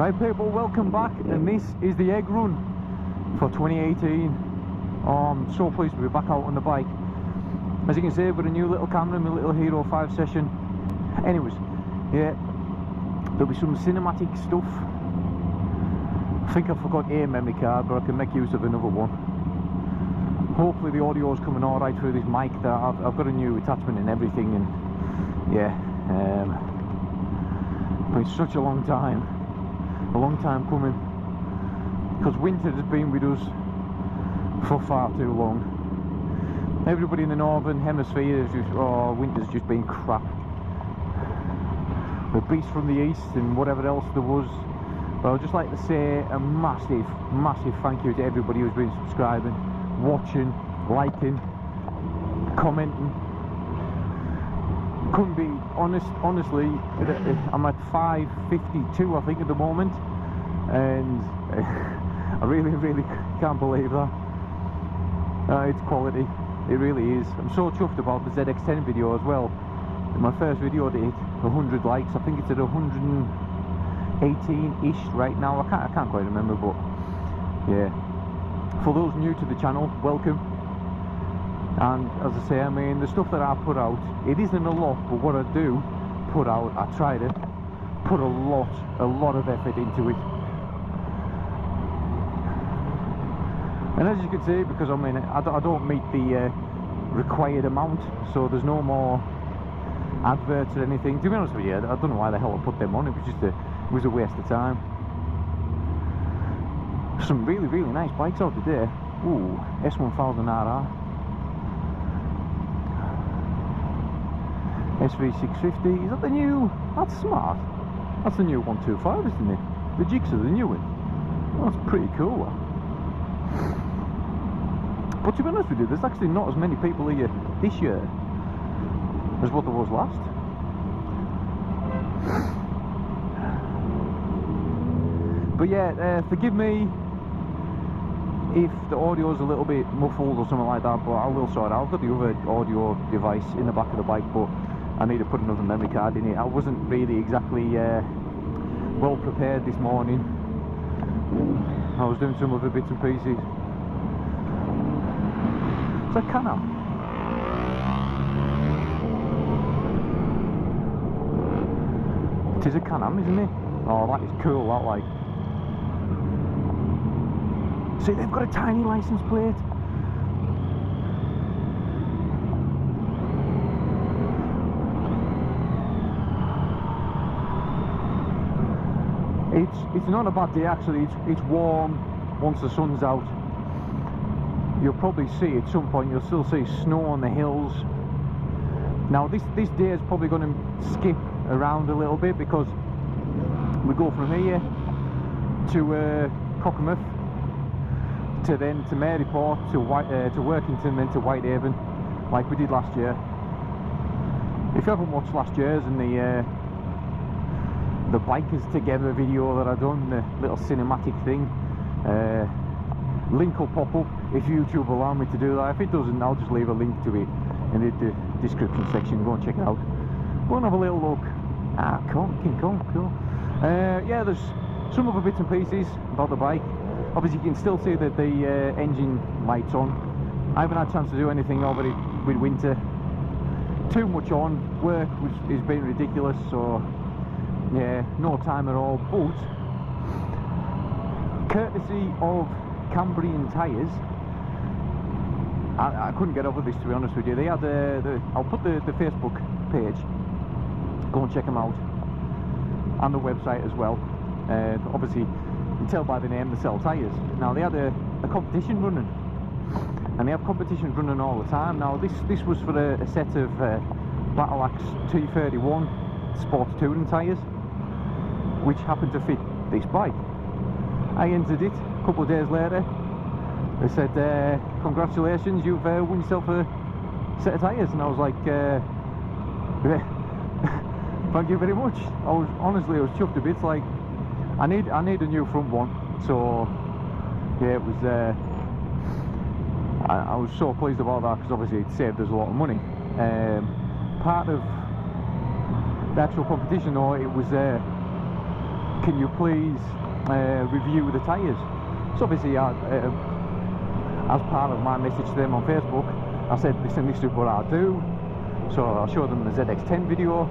Right people, welcome back, and this is the egg run for 2018. I'm so pleased to be back out on the bike. As you can see, I've got a new little camera, my little Hero 5 session. Anyways, yeah, there'll be some cinematic stuff. I think I forgot a memory card, but I can make use of another one. Hopefully the audio's coming alright through this mic. That I've got a new attachment and everything, and yeah, but it's such a long time coming, because winter has been with us for far too long. Everybody in the northern hemisphere is just, oh, winter's just been crap. The beast from the east and whatever else there was. But I'd just like to say a massive thank you to everybody who's been subscribing, watching, liking, commenting. Couldn't be honestly, I'm at 552 I think at the moment, and I really can't believe that. It's quality, it really is. I'm so chuffed about the ZX10 video as well. My first video did 100 likes. I think it's at 118-ish right now. I can't quite remember, but yeah. For those new to the channel, welcome. And as I say, I mean, the stuff that I put out, it isn't a lot, but what I do put out, I try to put a lot of effort into it. And as you can see, because I mean, I don't meet the required amount, so there's no more adverts or anything. To be honest with you, I don't know why the hell I put them on. It was just it was a waste of time. Some really nice bikes out today. Ooh, S1000RR, SV650. Is that the new? That's smart. That's the new 125, isn't it? The jigs are the new one. Oh, that's pretty cool. But to be honest with you, there's actually not as many people here this year as what there was last. But yeah, forgive me if the audio is a little bit muffled or something like that, but I will sort it out. I've got the other audio device in the back of the bike, but I need to put another memory card in it. I wasn't really exactly well prepared this morning. I was doing some other bits and pieces. It's a Can-Am. It is a Can-Am, isn't it? Oh, that is cool, that, like. See, they've got a tiny license plate. It's not a bad day actually. It's warm once the sun's out. You'll probably see at some point, you'll still see snow on the hills. Now this day is probably going to skip around a little bit, because we go from here to Cockermouth, to then to Maryport, to Workington, then to Whitehaven, like we did last year. If you haven't watched last year's and the bikers together video that I done, the little cinematic thing, link will pop up if YouTube will allow me to do that. If it doesn't, I'll just leave a link to it in the description section. Go and check it out. Go and have a little look. Ah, cool. Yeah, there's some other bits and pieces about the bike. Obviously you can still see that the engine light's on. I haven't had a chance to do anything over it with winter. Too much on, work is being ridiculous, so yeah, no time at all. But courtesy of Cambrian tyres, I couldn't get over this, to be honest with you. They had I'll put the Facebook page, go and check them out, and the website as well. Obviously you can tell by the name they sell tyres. Now they had a competition running, and they have competitions running all the time. Now this was for a set of Battle Axe T31 Sports Touring tyres, which happened to fit this bike. I entered it. A couple of days later they said, congratulations, you've won yourself a set of tyres. And I was like, thank you very much. I was chuffed a bit. Like, I need a new front one, so yeah, it was I was so pleased about that, because obviously it saved us a lot of money. Part of the actual competition though, it was can you please review the tyres? So obviously as part of my message to them on Facebook, I said, listen, this is what I do. So I showed them the ZX10 video,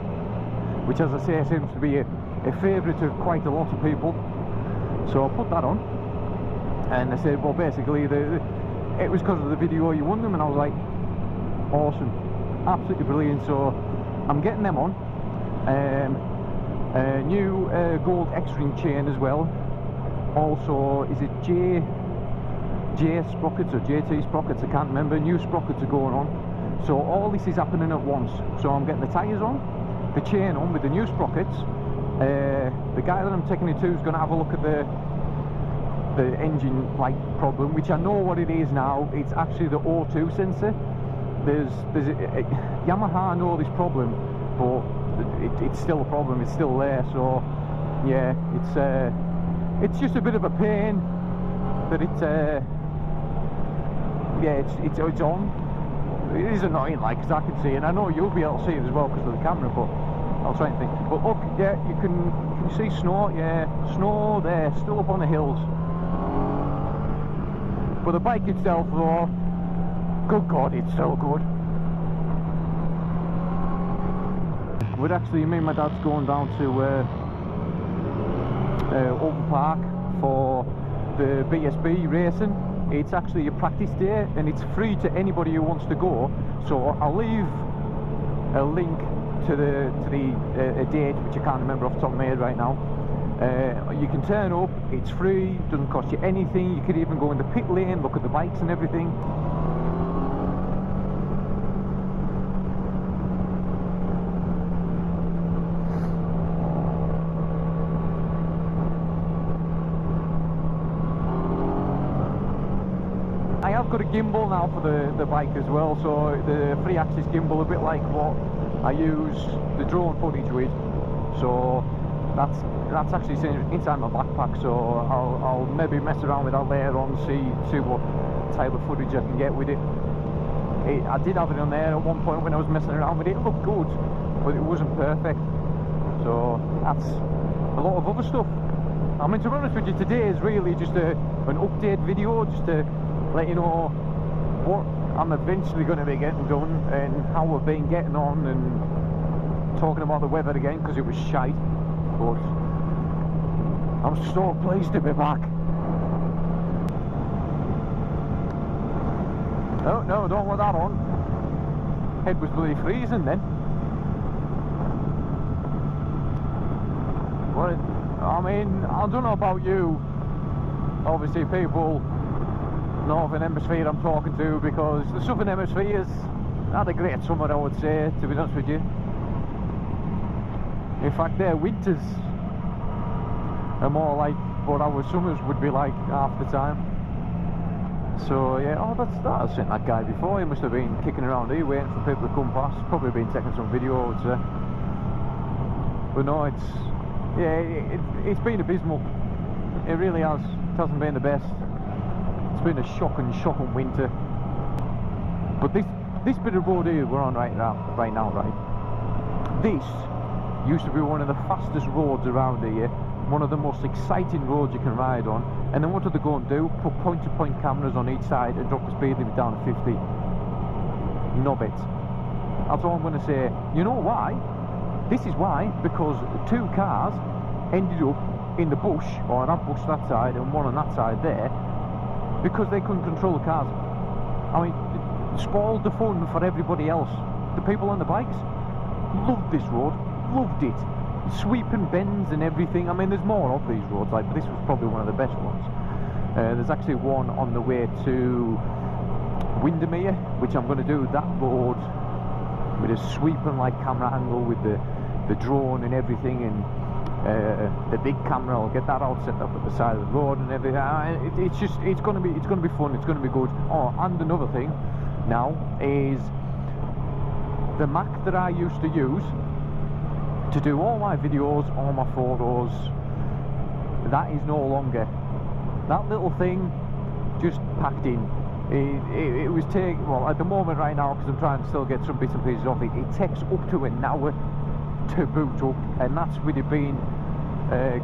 which, as I say, seems to be a favourite of quite a lot of people. So I put that on, and they said, well, basically it was because of the video you won them, and I was like, awesome, absolutely brilliant. So I'm getting them on. New gold X-ring chain as well. Also, is it J sprockets or JT sprockets? I can't remember. New sprockets are going on. So all this is happening at once. So I'm getting the tyres on, the chain on with the new sprockets. The guy that I'm taking it to is going to have a look at the engine light problem, which I know what it is now. It's actually the O2 sensor. There's Yamaha know this problem, but it's still a problem. It's still there. So yeah, it's just a bit of a pain that it's on. It is annoying, like, because I can see it, and I know you'll be able to see it as well because of the camera, but I'll try and think. But look, yeah, can you see snow? Yeah, snow there, still up on the hills. But the bike itself, though, good God, it's so good. We're actually, me and my dad's going down to Open Park for the BSB racing. It's actually a practice day, and it's free to anybody who wants to go. So I'll leave a link to a date, which I can't remember off the top of my head right now. You can turn up, it's free, doesn't cost you anything. You could even go in the pit lane, look at the bikes and everything. I have got a gimbal now for the bike as well, so the 3-axis gimbal, a bit like what I use the drone footage with. So that's actually inside my backpack, so I'll maybe mess around with that later on, see what type of footage I can get with it. I did have it on there at one point when I was messing around with it. It looked good, but it wasn't perfect. So that's a lot of other stuff. I mean, to be honest with you, today is really just an update video, just to let you know what I'm eventually going to be getting done and how we've been getting on, and talking about the weather again because it was shite. But I'm so pleased to be back. No, don't want that on. Head was bloody freezing then. But I mean, I don't know about you. Obviously, people Northern Hemisphere I'm talking to, because the Southern Hemisphere's had a great summer, I would say, to be honest with you. In fact, their winters are more like what our summers would be like half the time. So yeah, oh, I've seen that guy before. He must have been kicking around here waiting for people to come past. Probably been taking some video, I would say. But no, it's been abysmal. It really has. It hasn't been the best. It's been a shocking winter. But this bit of road here we're on right now, this used to be one of the fastest roads around here, one of the most exciting roads you can ride on. And then what did they go and do? Put point-to-point cameras on each side and drop the speed limit down to 50. Knob it. That's all I'm going to say. You know why? This is why, because 2 cars ended up in the bush, or that bush that side and one on that side there, because they couldn't control the cars. I mean, it spoiled the fun for everybody else. The people on the bikes loved this road, loved it. Sweeping bends and everything. I mean, there's more of these roads, like, but this was probably one of the best ones. There's actually one on the way to Windermere, which I'm going to do that road with a sweeping like camera angle with the drone and everything, and the big camera. I'll get that out set up at the side of the road and everything. It's going to be fun. It's going to be good. Oh, and another thing now is the Mac that I used to use to do all my videos, all my photos, that is no longer. That little thing just packed in. It was taking, well, at the moment right now, because I'm trying to still get some bits and pieces off it, it takes up to an hour to boot up, and that's with it being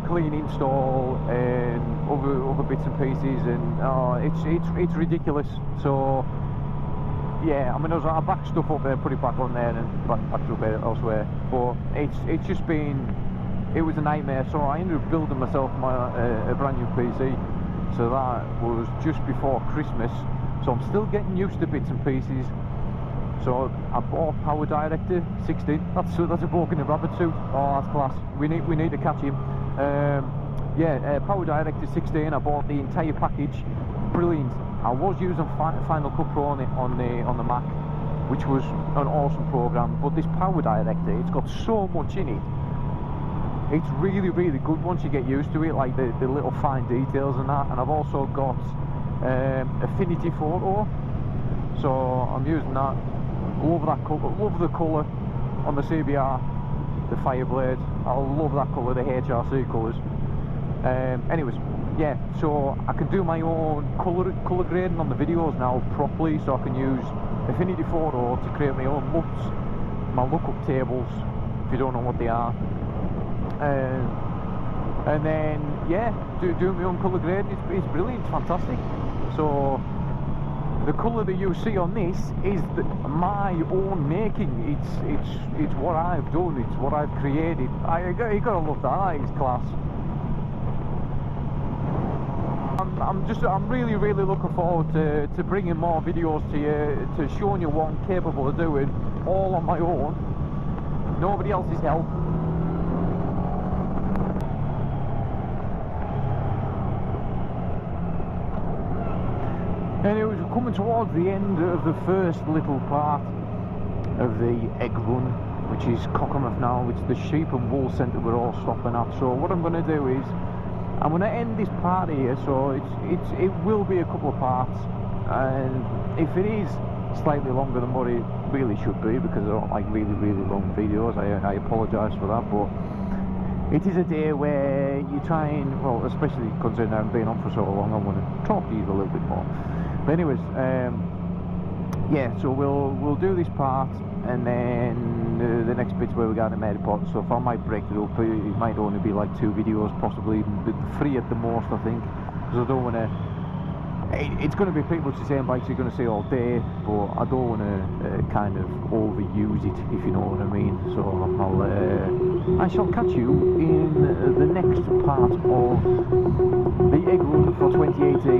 clean install and other bits and pieces, and it's ridiculous. So yeah, I mean, I back stuff up there, put it back on there, and back up there elsewhere. But it's just been, it was a nightmare. So I ended up building myself a brand new PC. So that was just before Christmas. So I'm still getting used to bits and pieces. So I bought Power Director 16. That's a bloke in a rabbit suit. Oh, that's class. We need to catch him. Yeah, Power Director 16. I bought the entire package. Brilliant. I was using Final Cut Pro on the Mac, which was an awesome program. But this Power Director, it's got so much in it. It's really, really good once you get used to it, like the little fine details and that. And I've also got Affinity Photo, so I'm using that. Love that colour, love the colour on the CBR, the Fireblade. I love that colour, the HRC colours. Anyways, yeah, so I can do my own colour grading on the videos now properly, so I can use Affinity Photo to create my own LUTs, my lookup tables, if you don't know what they are. And then, yeah, do my own colour grading. It's brilliant, it's fantastic. So the colour that you see on this is my own making. It's what I've done. It's what I've created. You gotta love that. It's class. I'm really looking forward to bringing more videos to you, to showing you what I'm capable of doing, all on my own. Nobody else's help. And it was coming towards the end of the first little part of the egg run, which is Cockermouth now. It's the sheep and wool centre we're all stopping at. So what I'm going to do is, I'm going to end this part here. So it will be a couple of parts, and if it is slightly longer than what it really should be, because I don't like really long videos, I apologise for that. But it is a day where you try and, well, especially considering I've been on for so long, I want to talk to you a little bit more. But anyways, yeah, so we'll do this part, and then the next bit's where we're going to Merlin and stuff. I might break it up. It might only be like 2 videos, possibly 3 at the most, I think, because I don't want to. It's going to be pretty much the same bikes you're going to see all day, but I don't want to kind of overuse it, if you know what I mean. So I shall catch you in the next part of the egg run for 2018.